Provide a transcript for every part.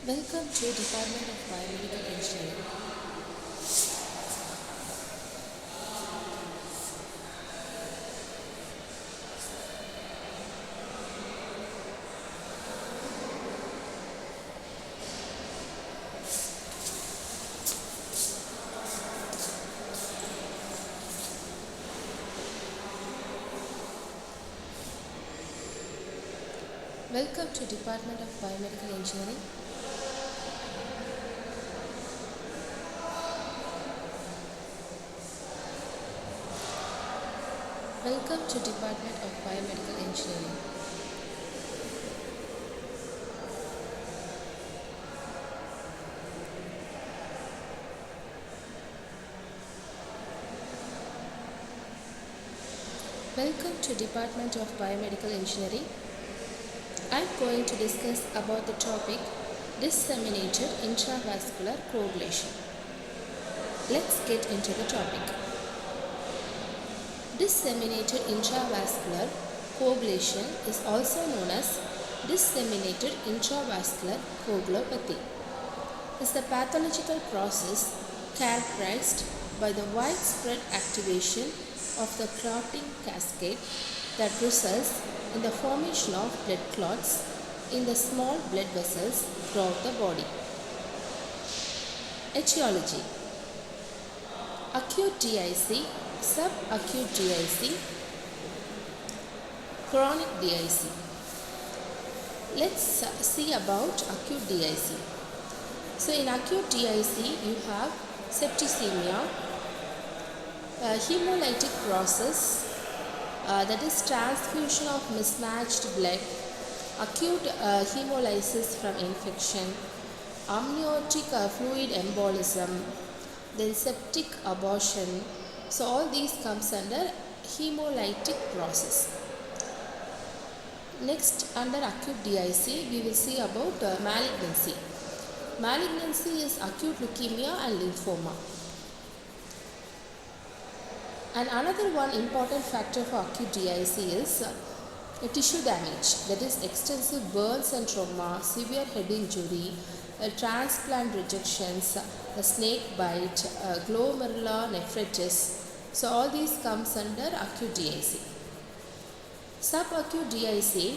Welcome to Department of Biomedical Engineering. Welcome to Department of Biomedical Engineering. Welcome to Department of Biomedical Engineering. Welcome to Department of Biomedical Engineering. I am going to discuss about the topic Disseminated Intravascular Coagulation. Let's get into the topic. Disseminated intravascular coagulation is also known as disseminated intravascular coagulopathy. Is the pathological process characterized by the widespread activation of the clotting cascade that results in the formation of blood clots in the small blood vessels throughout the body. Etiology: acute DIC, subacute DIC, chronic DIC. Let's see about acute DIC. So in acute DIC you have septicemia, hemolytic process, that is transfusion of mismatched blood, acute hemolysis from infection, amniotic fluid embolism, then septic abortion. So all these comes under hemolytic process. Next, under acute DIC we will see about malignancy. Malignancy is acute leukemia and lymphoma. And another one important factor for acute DIC is tissue damage, that is extensive burns and trauma, severe head injury, transplant rejections, snake bite, glomerular nephritis. So all these comes under acute DIC. Subacute DIC,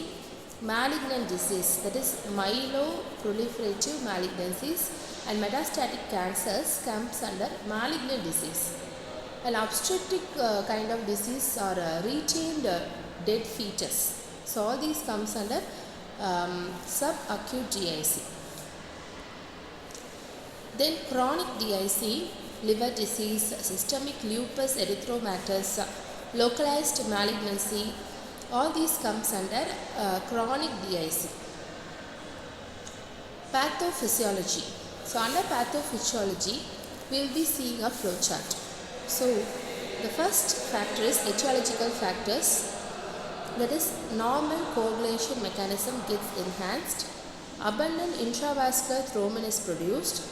malignant disease, that is myeloproliferative malignancies and metastatic cancers comes under malignant disease. An obstetric kind of disease or retained dead fetus. So all these comes under subacute DIC. Then chronic DIC, liver disease, systemic lupus erythematosus, localized malignancy, all these comes under chronic DIC. Pathophysiology. So under pathophysiology we will be seeing a flow chart. So the first factor is etiological factors, that is normal coagulation mechanism gets enhanced, abundant intravascular thrombin is produced,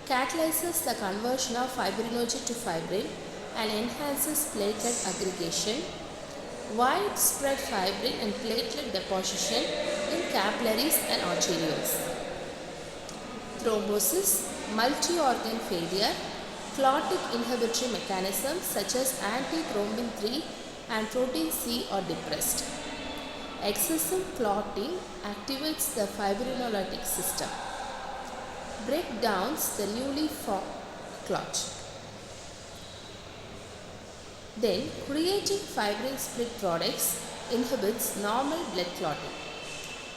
catalyzes the conversion of fibrinogen to fibrin and enhances platelet aggregation, widespread fibrin and platelet deposition in capillaries and arterioles, thrombosis, multi-organ failure, clotting inhibitory mechanisms such as antithrombin 3 and protein C are depressed. Excessive clotting activates the fibrinolytic system, breakdowns the newly formed clot. Then creating fibrin split products inhibits normal blood clotting.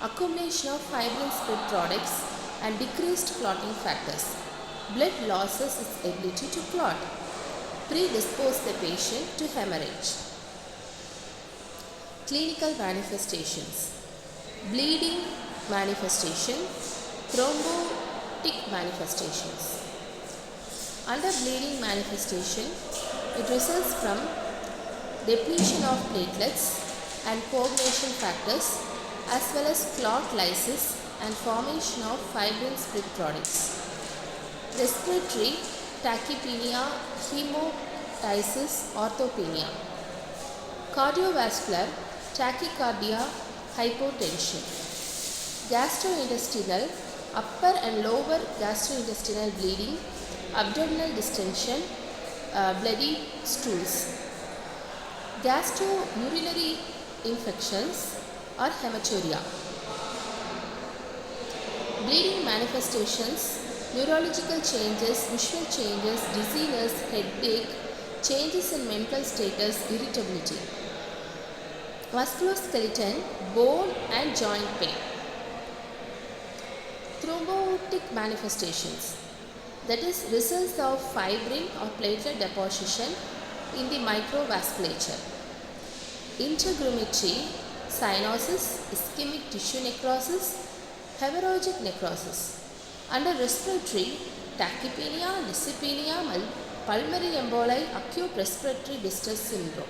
Accumulation of fibrin split products and decreased clotting factors. Blood loses its ability to clot, predispose the patient to hemorrhage. Clinical manifestations: bleeding manifestation, thrombotic manifestations. Under bleeding manifestation, it results from depletion of platelets and coagulation factors as well as clot lysis and formation of fibrin split products. Respiratory, tachypnea, hemoptysis, orthopnea. Cardiovascular, tachycardia, hypotension. Gastrointestinal, upper and lower gastrointestinal bleeding, abdominal distension, bloody stools, gastrourinary infections or hematuria, bleeding manifestations, neurological changes, visual changes, dizziness, headache, changes in mental status, irritability, musculoskeletal, bone and joint pain. Thrombotic manifestations, that is results of fibrin or platelet deposition in the microvasculature. Intergrumetry, cyanosis, ischemic tissue necrosis, hemorrhagic necrosis. Under respiratory, tachypnea, dyspnea, pulmonary emboli, acute respiratory distress syndrome.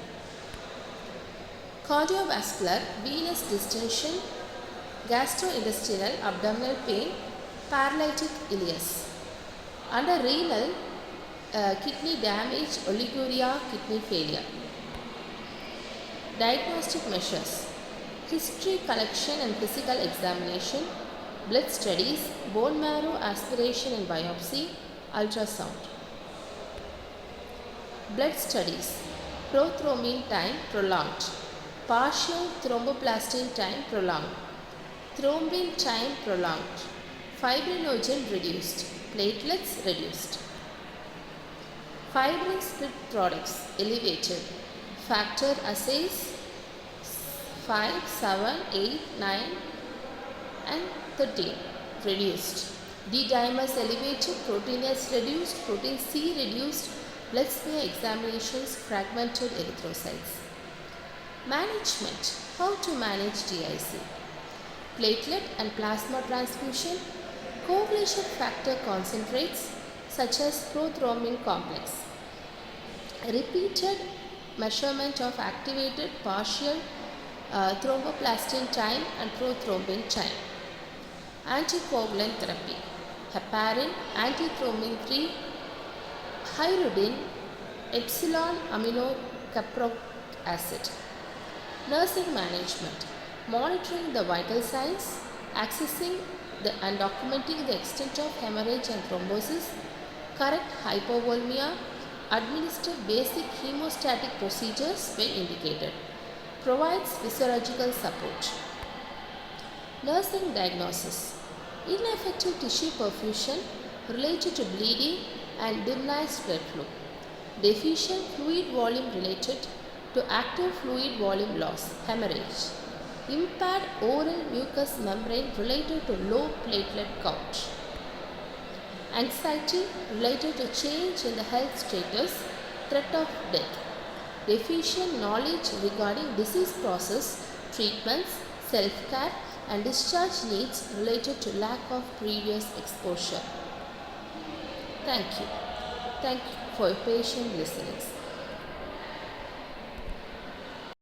Cardiovascular, venous distension, gastrointestinal, abdominal pain, paralytic ileus. Under renal, kidney damage, oliguria, kidney failure. Diagnostic measures, history collection and physical examination, blood studies, bone marrow aspiration and biopsy, ultrasound. Blood studies, prothrombin time prolonged, partial thromboplastin time prolonged, thrombin time prolonged, fibrinogen reduced, platelets reduced. Fibrin split products elevated, factor assays 5, 7, 8, 9 and 13 reduced. D-dimers elevated, protein S reduced, protein C reduced, blood smear examinations, fragmented erythrocytes. Management. How to manage DIC? Platelet and plasma transfusion, coagulation factor concentrates such as prothrombin complex. Repeated measurement of activated partial thromboplastin time and prothrombin time. Anticoagulant therapy, heparin, antithrombin 3, hydrodin, epsilon aminocaproic acid. Nursing management, monitoring the vital signs, accessing and documenting the extent of hemorrhage and thrombosis, correct hypovolemia, administer basic hemostatic procedures when indicated, provides physiological support. Nursing diagnosis, ineffective tissue perfusion related to bleeding and diminished blood flow, deficient fluid volume related to active fluid volume loss, hemorrhage, impaired oral mucous membrane related to low platelet count, anxiety related to change in the health status, threat of death, deficient knowledge regarding disease process, treatments, self-care and discharge needs related to lack of previous exposure. Thank you. Thank you for your patient listening.